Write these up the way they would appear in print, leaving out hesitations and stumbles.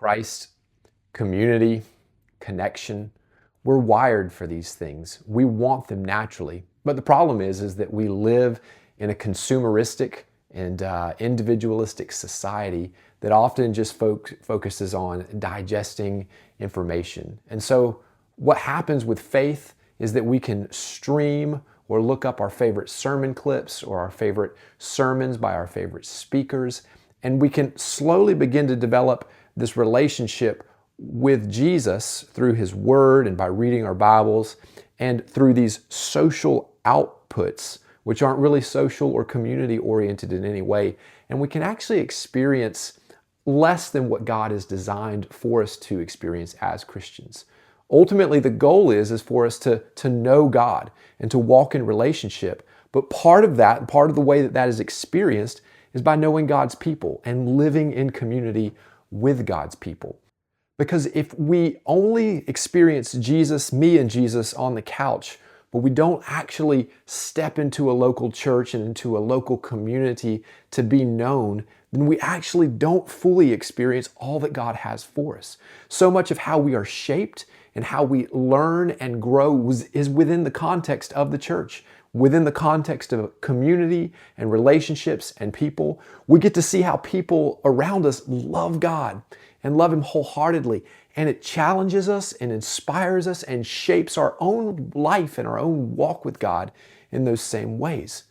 Christ, community, connection. We're wired for these things. We want them naturally. But the problem is that we live in a consumeristic and individualistic society that often just focuses on digesting information. And so what happens with faith is that we can stream or look up our favorite sermon clips or our favorite sermons by our favorite speakers, and we can slowly begin to develop this relationship with Jesus through His Word and by reading our Bibles and through these social outputs, which aren't really social or community oriented in any way. And we can actually experience less than what God has designed for us to experience as Christians. Ultimately, the goal is for us to know God and to walk in relationship. But part of that, part of the way that is experienced is by knowing God's people and living in community with God's people. Because if we only experience Jesus, me and Jesus on the couch, but we don't actually step into a local church and into a local community to be known, then we actually don't fully experience all that God has for us. So much of how we are shaped and how we learn and grow is within the context of the church, within the context of community and relationships and people. We get to see how people around us love God and love Him wholeheartedly. And it challenges us and inspires us and shapes our own life and our own walk with God in those same ways.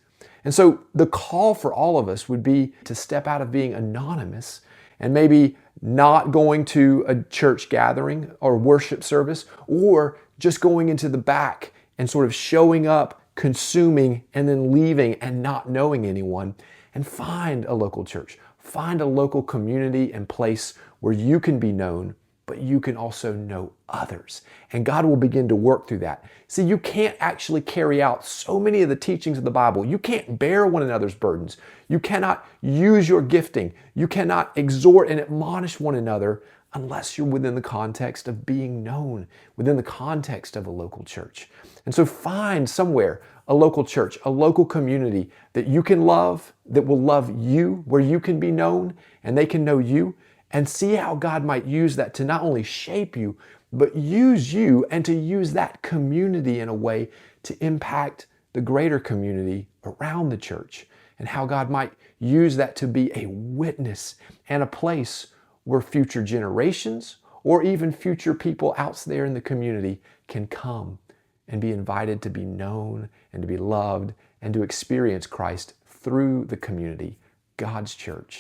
And so the call for all of us would be to step out of being anonymous and maybe not going to a church gathering or worship service, or just going into the back and sort of showing up, consuming, and then leaving and not knowing anyone, and find a local church, find a local community and place where you can be known, but you can also know others. And God will begin to work through that. See, you can't actually carry out so many of the teachings of the Bible. You can't bear one another's burdens. You cannot use your gifting. You cannot exhort and admonish one another unless you're within the context of being known, within the context of a local church. And so find somewhere a local church, a local community that you can love, that will love you, where you can be known and they can know you, and see how God might use that to not only shape you, but use you and to use that community in a way to impact the greater community around the church, and how God might use that to be a witness and a place where future generations or even future people out there in the community can come and be invited to be known and to be loved and to experience Christ through the community, God's church.